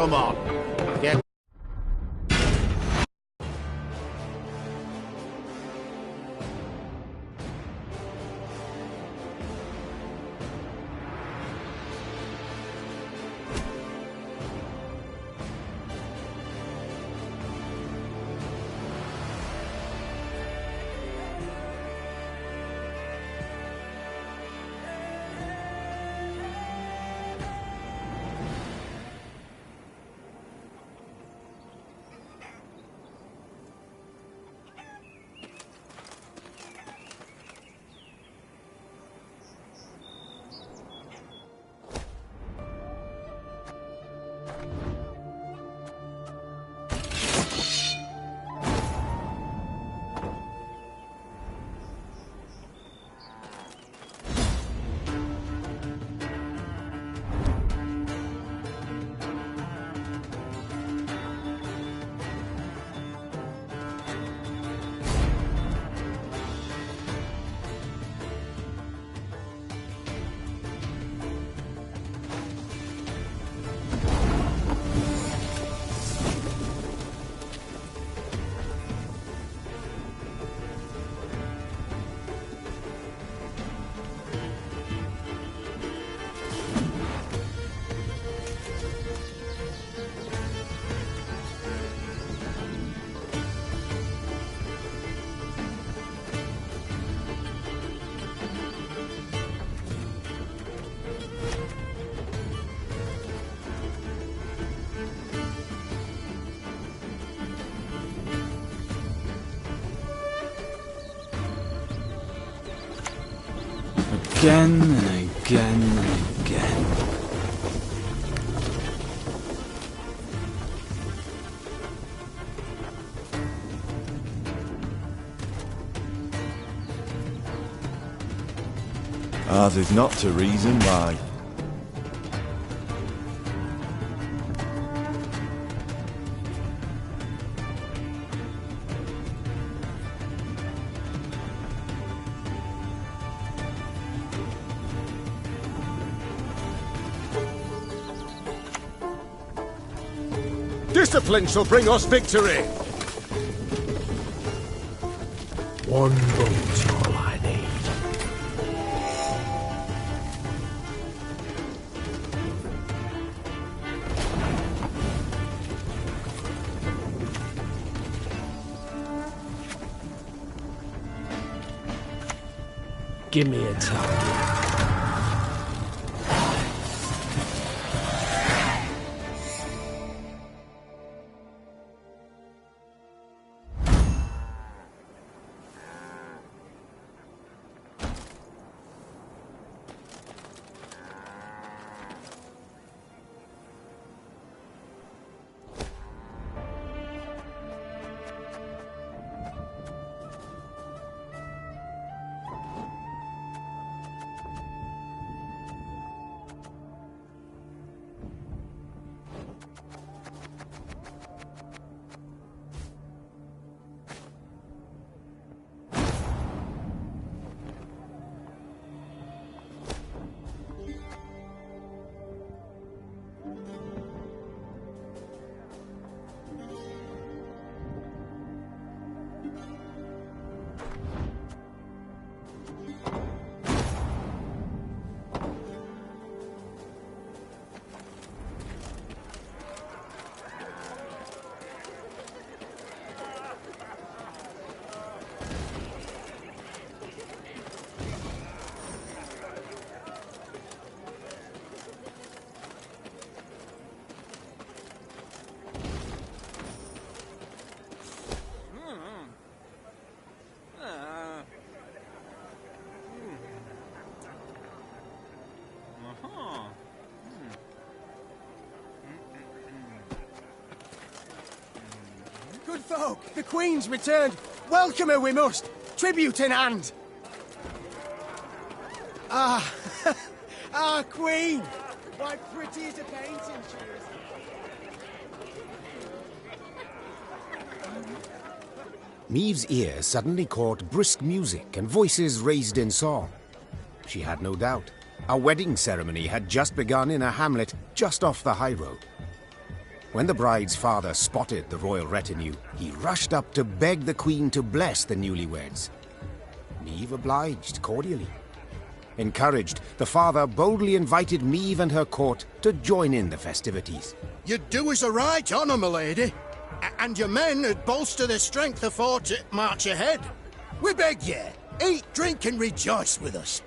Come on. Get... Again and again and again. Ours is not to reason why. Discipline shall bring us victory! One boat's all I need. Give me a target. Good folk, the Queen's returned. Welcome her we must. Tribute in hand. Ah, ah, Queen. Why pretty as a painting she is. Maeve's ear suddenly caught brisk music and voices raised in song. She had no doubt. A wedding ceremony had just begun in a hamlet just off the high road. When the bride's father spotted the royal retinue, he rushed up to beg the queen to bless the newlyweds. Maeve obliged cordially. Encouraged, the father boldly invited Maeve and her court to join in the festivities. You do us a right honour, my lady. And your men would bolster their strength afore to march ahead. We beg ye, eat, drink and rejoice with us.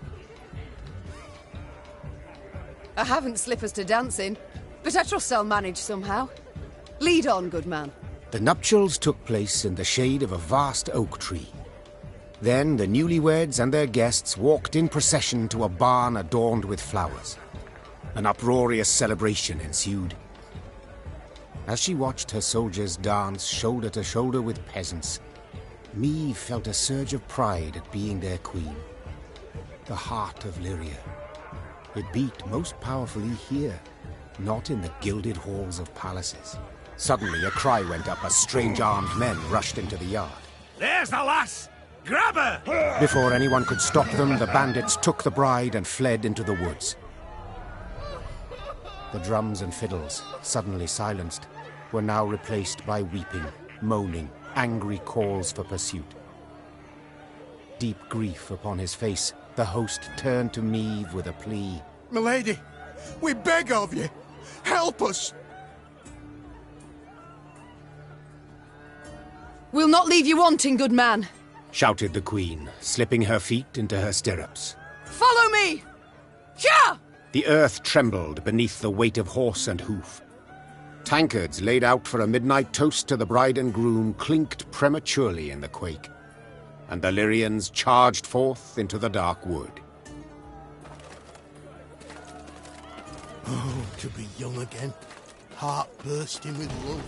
I haven't slippers to dance in, but I trust I'll manage somehow. Lead on, good man. The nuptials took place in the shade of a vast oak tree. Then the newlyweds and their guests walked in procession to a barn adorned with flowers. An uproarious celebration ensued. As she watched her soldiers dance shoulder to shoulder with peasants, Maeve felt a surge of pride at being their queen. The heart of Lyria. It beat most powerfully here, not in the gilded halls of palaces. Suddenly a cry went up as strange armed men rushed into the yard. There's the lass! Grab her! Before anyone could stop them, the bandits took the bride and fled into the woods. The drums and fiddles, suddenly silenced, were now replaced by weeping, moaning, angry calls for pursuit. Deep grief upon his face, the host turned to Maeve with a plea. My lady, we beg of you, help us! We'll not leave you wanting, good man. Shouted the queen, slipping her feet into her stirrups. Follow me! Here! The earth trembled beneath the weight of horse and hoof. Tankards laid out for a midnight toast to the bride and groom clinked prematurely in the quake, and the Lyrians charged forth into the dark wood. Oh, to be young again, heart bursting with love.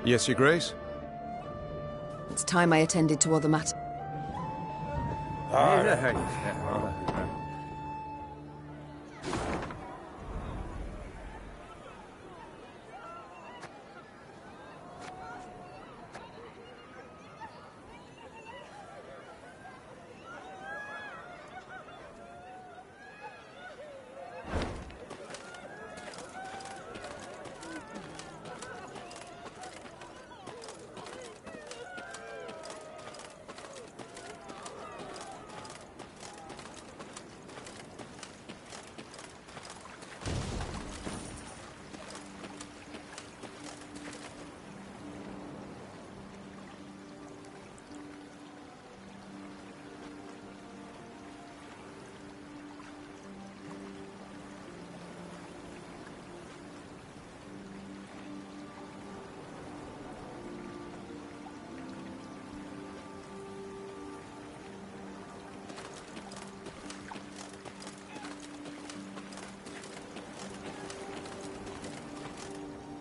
Yes, Your Grace? It's time I attended to other matters.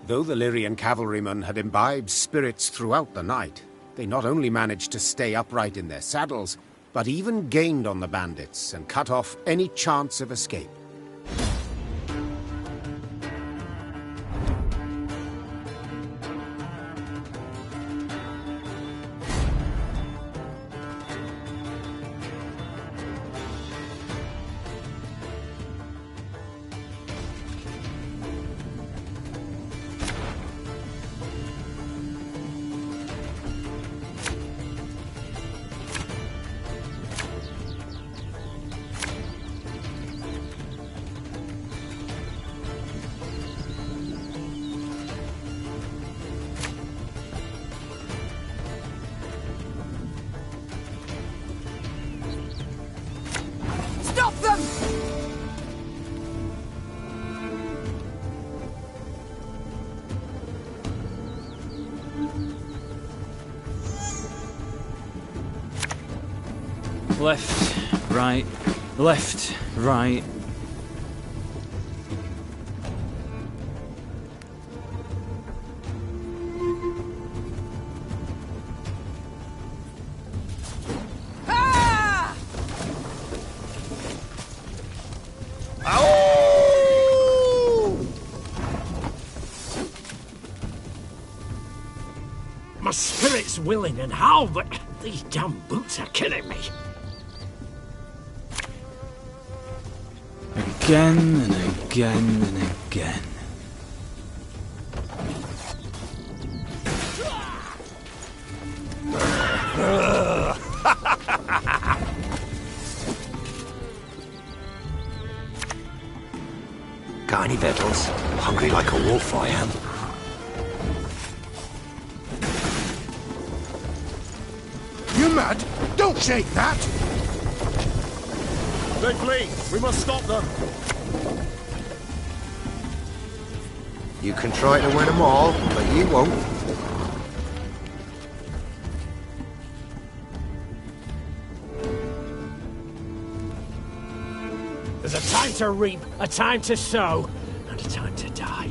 Though the Lyrian cavalrymen had imbibed spirits throughout the night, they not only managed to stay upright in their saddles, but even gained on the bandits and cut off any chance of escape. Stop them! Left, right, left, right. Ah! My spirit's willing and how, but these damn boots are killing me. Again and again and again. Got any victuals? Hungry like a wolf, I am. You mad? Don't shake that! They flee! We must stop them! You can try to win them all, but you won't. There's a time to reap, a time to sow, and a time to die.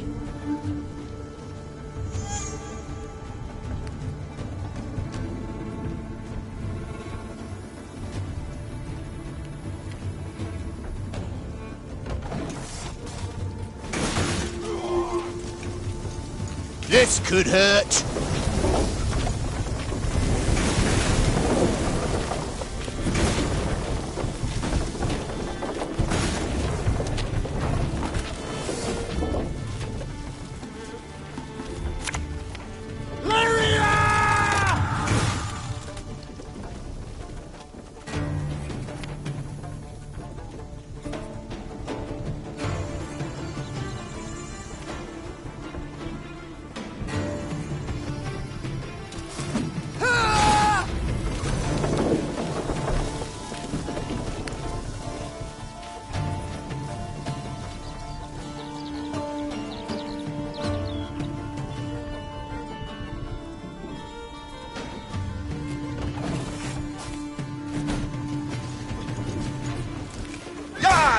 This could hurt.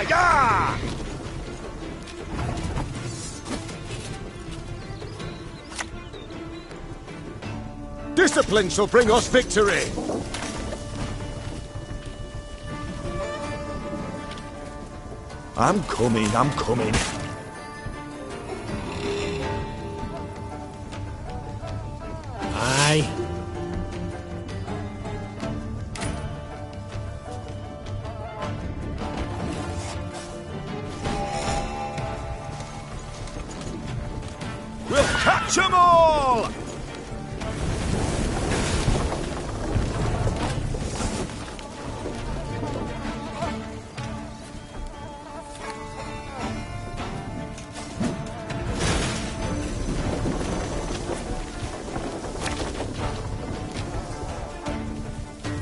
Yeah! Discipline shall bring us victory! I'm coming, I'm coming. Aye. We'll catch 'em all!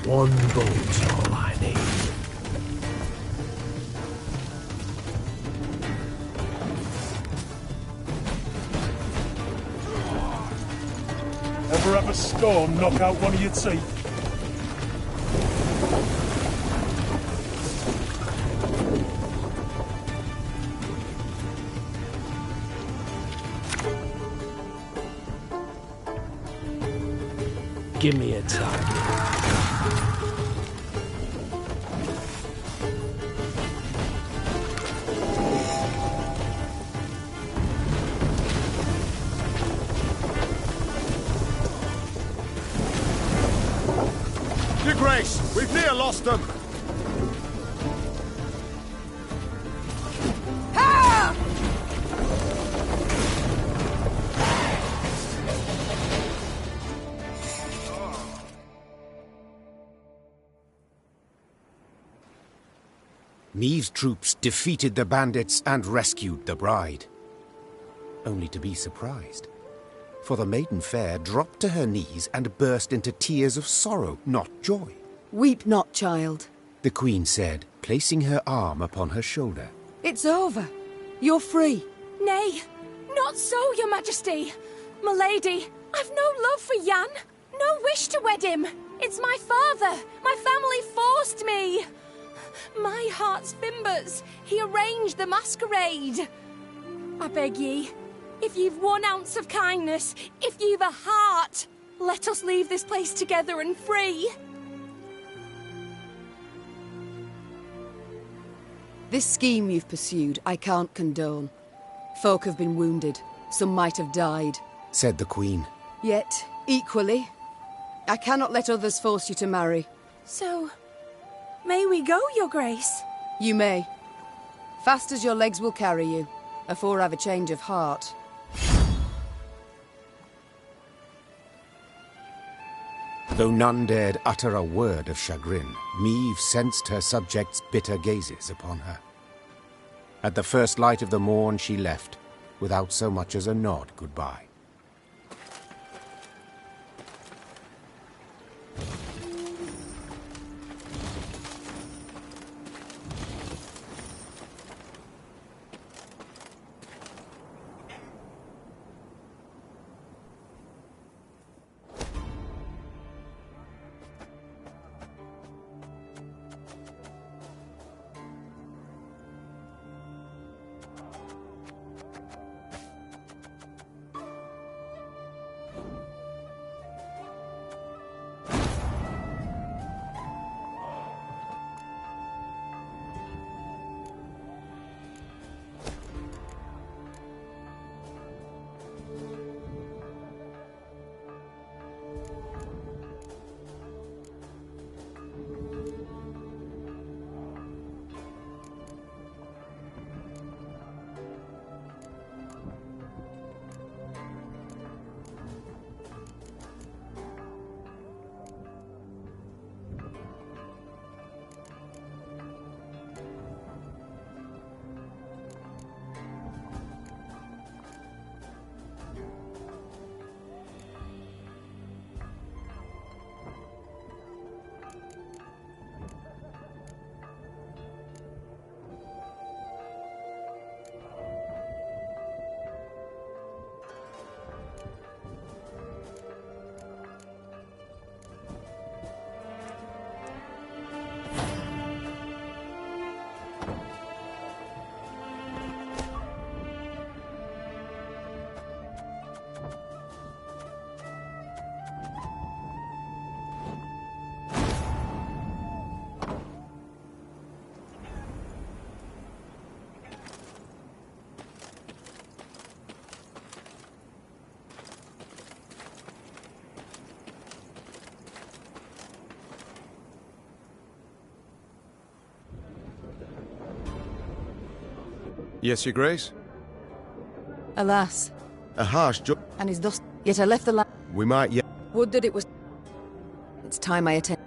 One boat's all I need. Ever have a storm knock out one of your teeth? Give me a target. Your Grace, we've near lost them. Meave's troops defeated the bandits and rescued the bride. Only to be surprised, for the maiden fair dropped to her knees and burst into tears of sorrow, not joy. Weep not, child. The Queen said, placing her arm upon her shoulder. It's over. You're free. Nay, not so, your majesty. My lady, I've no love for Jan. No wish to wed him. It's my father. My family forced me. My heart's Fimbers. He arranged the masquerade. I beg ye, if you've 1 ounce of kindness, if you've a heart, let us leave this place together and free. This scheme you've pursued, I can't condone. Folk have been wounded. Some might have died. Said the Queen. Yet, equally, I cannot let others force you to marry. So, may we go, your grace? You may. Fast as your legs will carry you, afore I've a change of heart. Though none dared utter a word of chagrin, Meave sensed her subjects' bitter gazes upon her. At the first light of the morn she left, without so much as a nod goodbye. Yes, Your Grace? Alas, A harsh and is thus. Yet I left the land. We might yet. Would that it was. It's time I attend.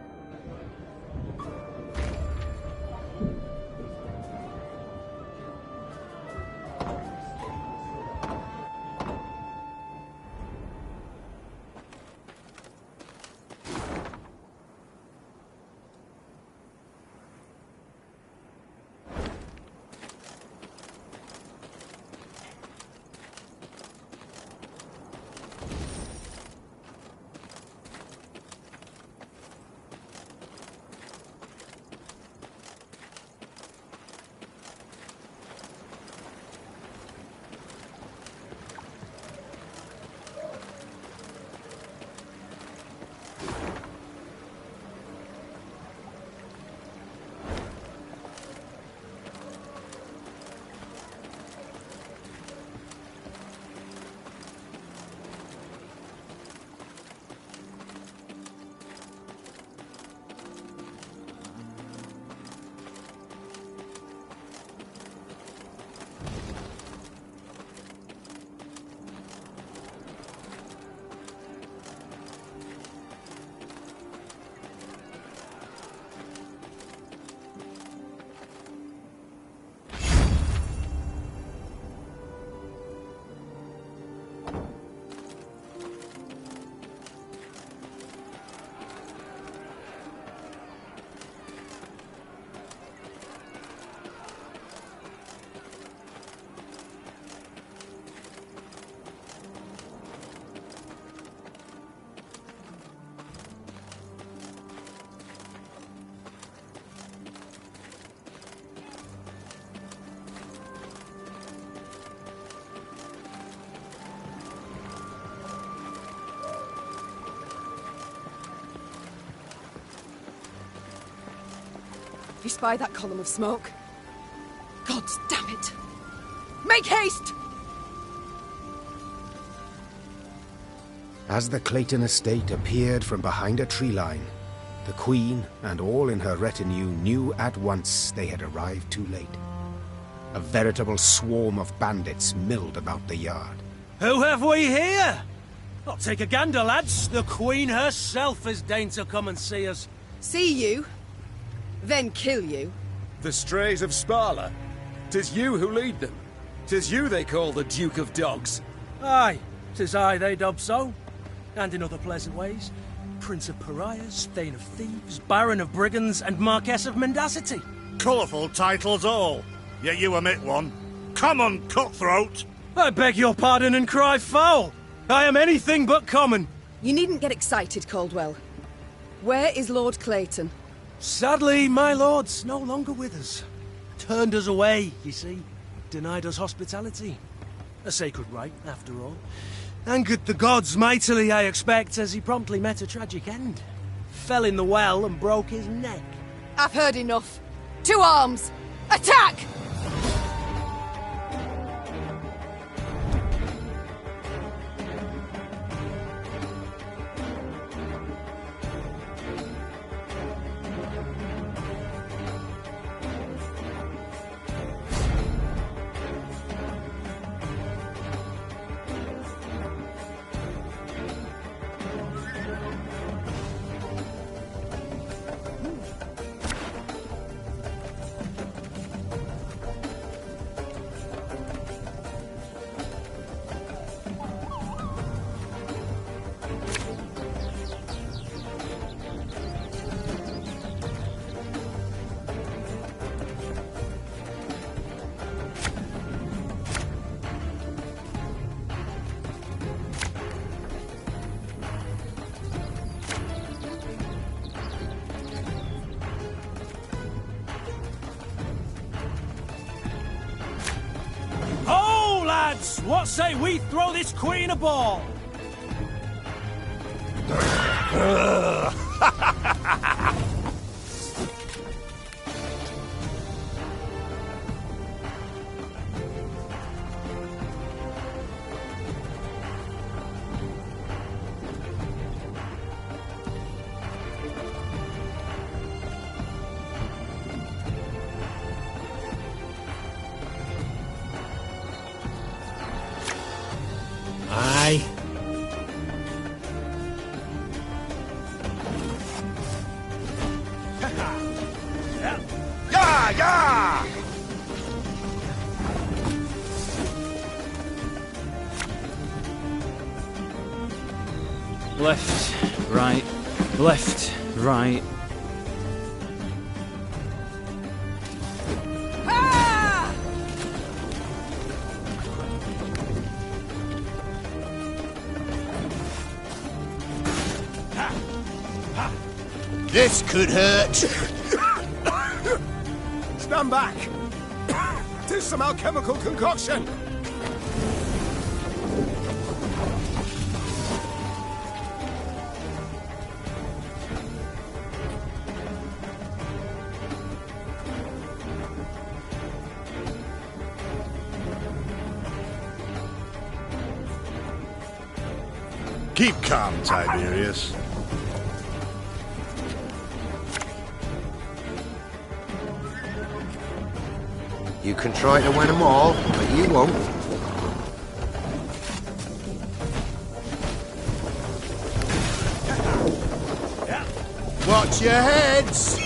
You spy that column of smoke? God damn it! Make haste! As the Clayton estate appeared from behind a tree line, the Queen and all in her retinue knew at once they had arrived too late. A veritable swarm of bandits milled about the yard. Who have we here? I'll take a gander, lads. The Queen herself has deigned to come and see us. See you, then kill you. The strays of Sparla. 'Tis you who lead them. 'Tis you they call the Duke of Dogs. Aye, 'tis I they dub so. And in other pleasant ways. Prince of Pariahs, Thane of Thieves, Baron of Brigands, and Marquess of Mendacity. Colourful titles all, yet you omit one. Common cutthroat! I beg your pardon and cry foul! I am anything but common. You needn't get excited, Caldwell. Where is Lord Clayton? Sadly, my lord's no longer with us. Turned us away, you see. Denied us hospitality. A sacred right, after all. Angered the gods mightily, I expect, as he promptly met a tragic end. Fell in the well and broke his neck. I've heard enough. To arms! Attack! Lads, what say we throw this queen a ball? Aye. Yeah, yeah! Left, right, left, right. This could hurt. Stand back! 'Tis some alchemical concoction! Keep calm, Tiberius. You can try to win them all, but you won't. Watch your heads!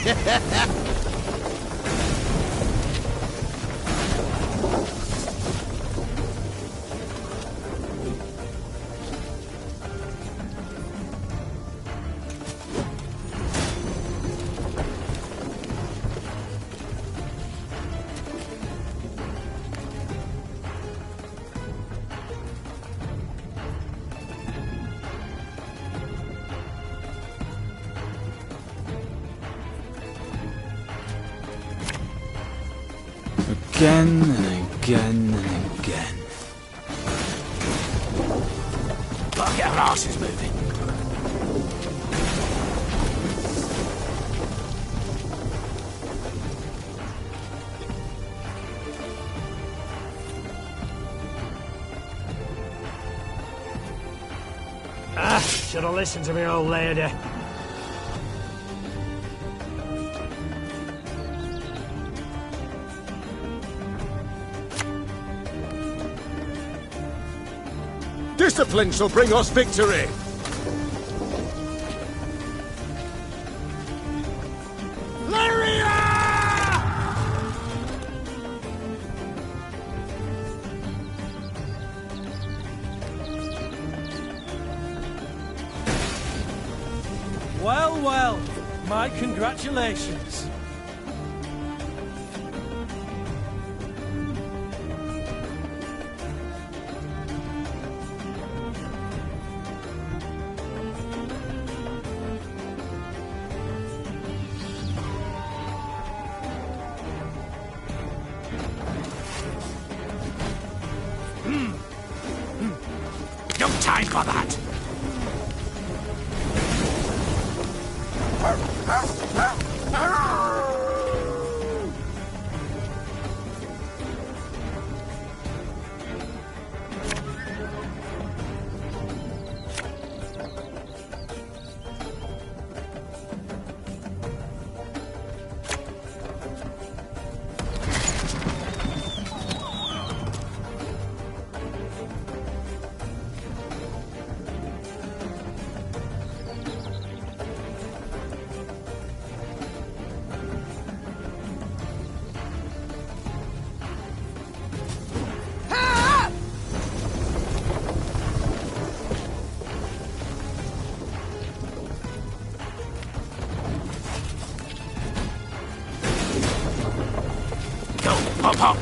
Again and again and again. Gotta get our asses moving. should have listened to me, old lady. Discipline shall bring us victory! Well, well, my congratulations. No time for that! Hop, hop.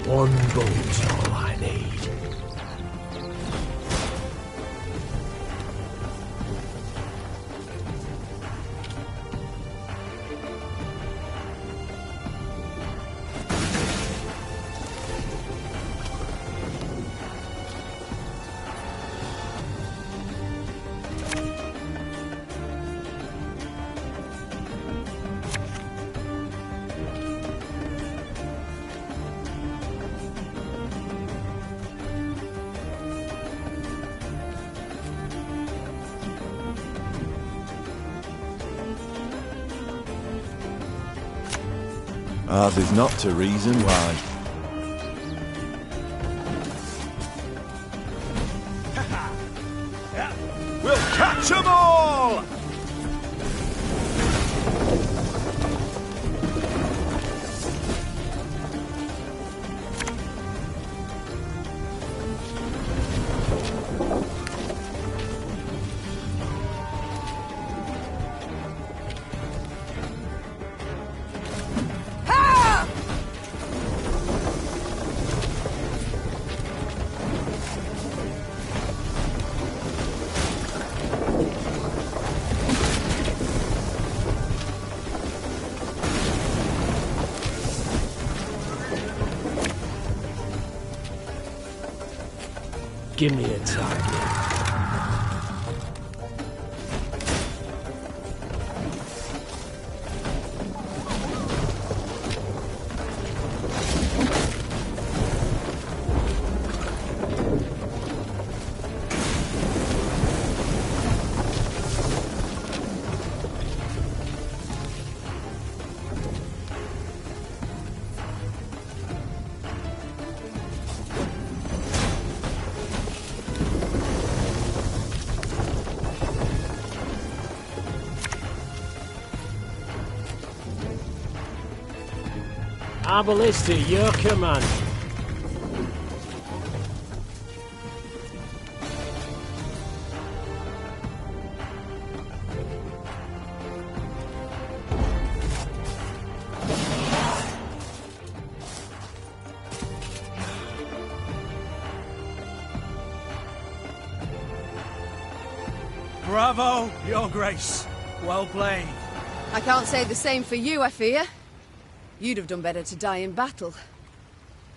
One boat's all I need. Ours is not to reason why. We'll catch 'em all! Give me a target. Ballista, your command. Bravo, Your Grace. Well played. I can't say the same for you, I fear. You'd have done better to die in battle.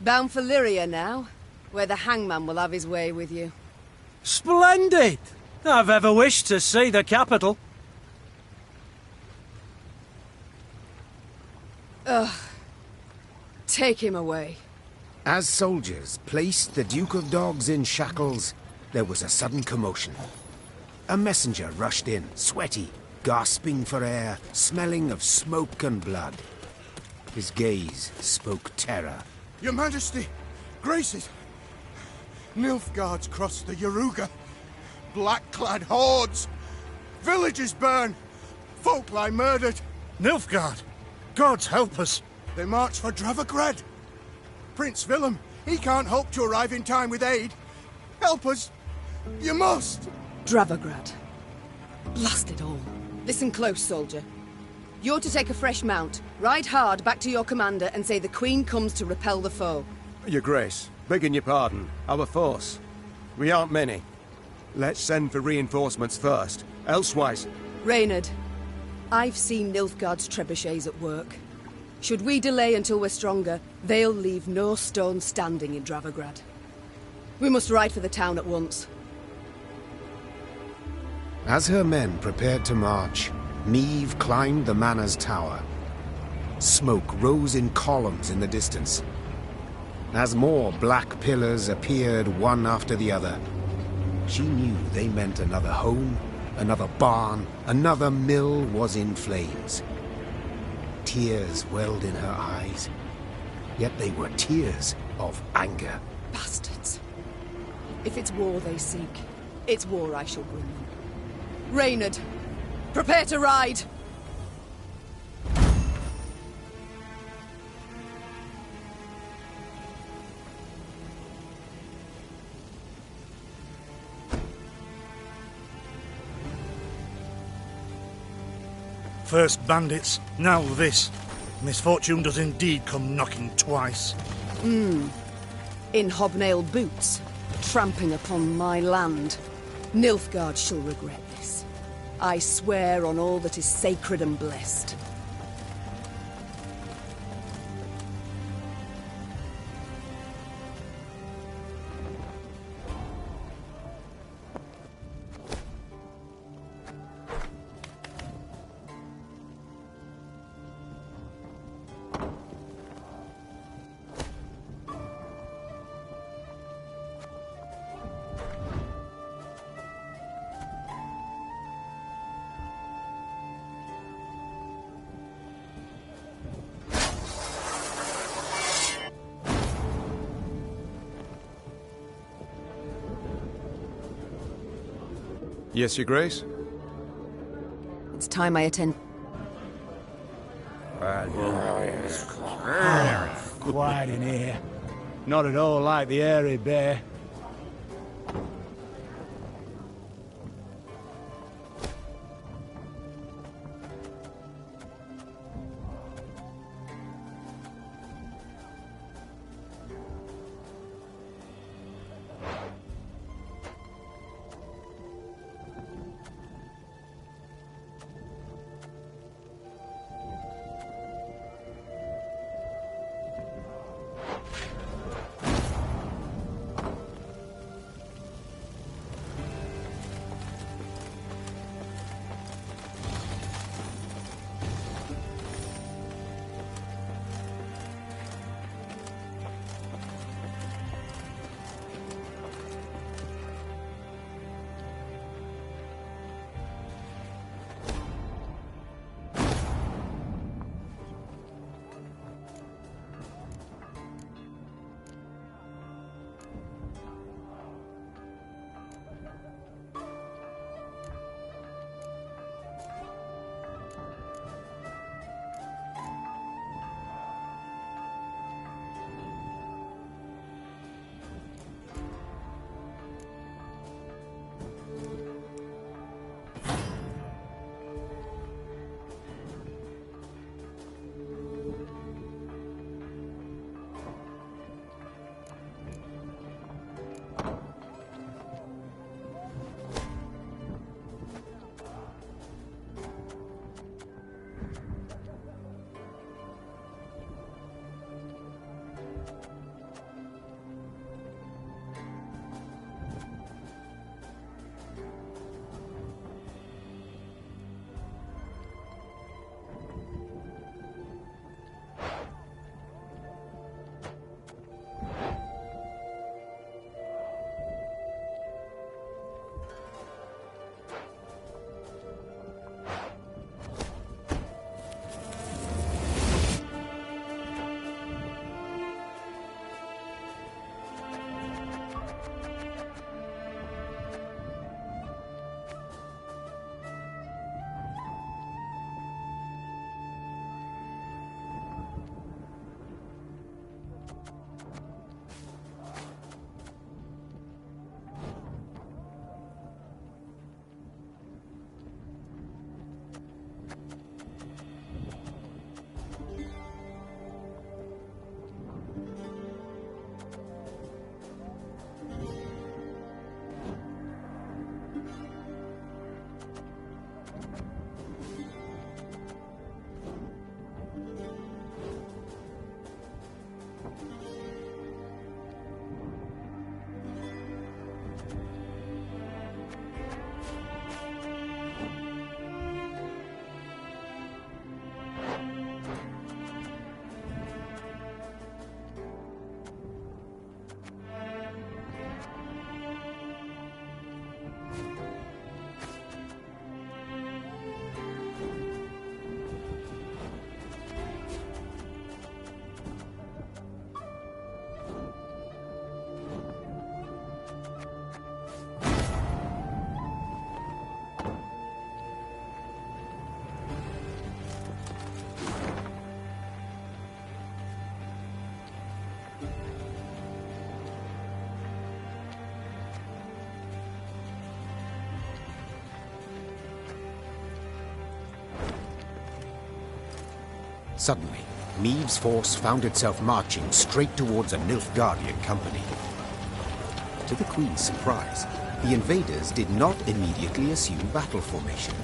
Bound for Lyria now, where the hangman will have his way with you. Splendid! I've ever wished to see the capital. Take him away. As soldiers placed the Duke of Dogs in shackles, there was a sudden commotion. A messenger rushed in, sweaty, gasping for air, smelling of smoke and blood. His gaze spoke terror. Your Majesty, graces. Nilfgaard's crossed the Yaruga. Black-clad hordes. Villages burn. Folk lie murdered. Nilfgaard! Gods help us! They march for Dravograd. Prince Willem, he can't hope to arrive in time with aid. Help us. You must. Dravograd. Blast it all. Listen close, soldier. You're to take a fresh mount, ride hard back to your commander and say the Queen comes to repel the foe. Your Grace, begging your pardon, our force. We aren't many. Let's send for reinforcements first, elsewise... Reynard, I've seen Nilfgaard's trebuchets at work. Should we delay until we're stronger, they'll leave no stone standing in Dravograd. We must ride for the town at once. As her men prepared to march, Niamh climbed the manor's tower. Smoke rose in columns in the distance. As more black pillars appeared one after the other, she knew they meant another home, another barn, another mill was in flames. Tears welled in her eyes, yet they were tears of anger. Bastards. If it's war they seek, it's war I shall bring them. Reynard, prepare to ride! First bandits, now this. Misfortune does indeed come knocking twice. In hobnail boots, tramping upon my land. Nilfgaard shall regret this. I swear on all that is sacred and blessed. Yes, Your Grace? It's time I attend. Quiet in here. Not at all like the airy bear. Suddenly, Meave's force found itself marching straight towards a Nilfgaardian company. To the Queen's surprise, the invaders did not immediately assume battle formation.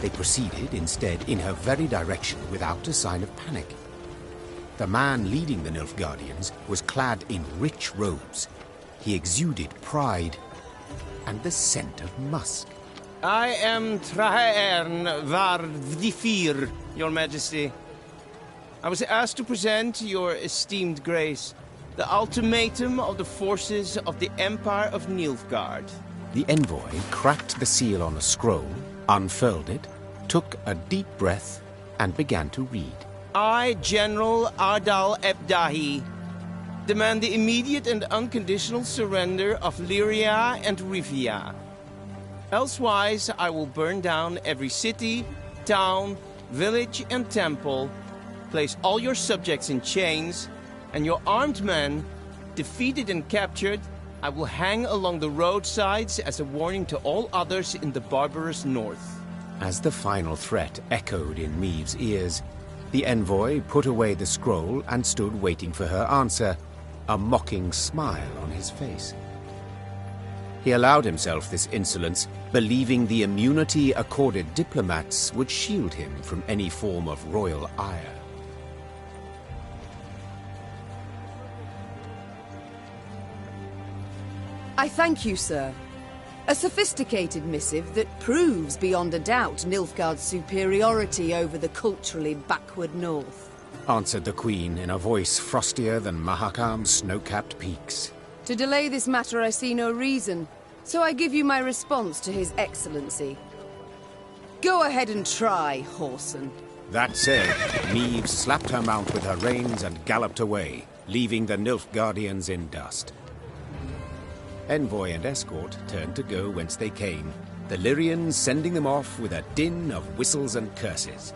They proceeded instead in her very direction without a sign of panic. The man leading the Nilfgaardians was clad in rich robes. He exuded pride and the scent of musk. I am Trahaern var Vdifir, Your Majesty. I was asked to present your esteemed grace the ultimatum of the forces of the Empire of Nilfgaard. The envoy cracked the seal on a scroll, unfurled it, took a deep breath, and began to read. I, General Ardal Ebdahi, demand the immediate and unconditional surrender of Lyria and Rivia. Elsewise, I will burn down every city, town, village, and temple, place all your subjects in chains, and your armed men, defeated and captured, I will hang along the roadsides as a warning to all others in the barbarous north. As the final threat echoed in Meave's ears, the envoy put away the scroll and stood waiting for her answer, a mocking smile on his face. He allowed himself this insolence, believing the immunity accorded diplomats would shield him from any form of royal ire. I thank you, sir. A sophisticated missive that proves beyond a doubt Nilfgaard's superiority over the culturally backward north. Answered the Queen in a voice frostier than Mahakam's snow-capped peaks. To delay this matter I see no reason, so I give you my response to His Excellency. Go ahead and try, Whoreson. That said, Meave slapped her mount with her reins and galloped away, leaving the Nilfgaardians in dust. Envoy and escort turned to go whence they came, the Lyrians sending them off with a din of whistles and curses.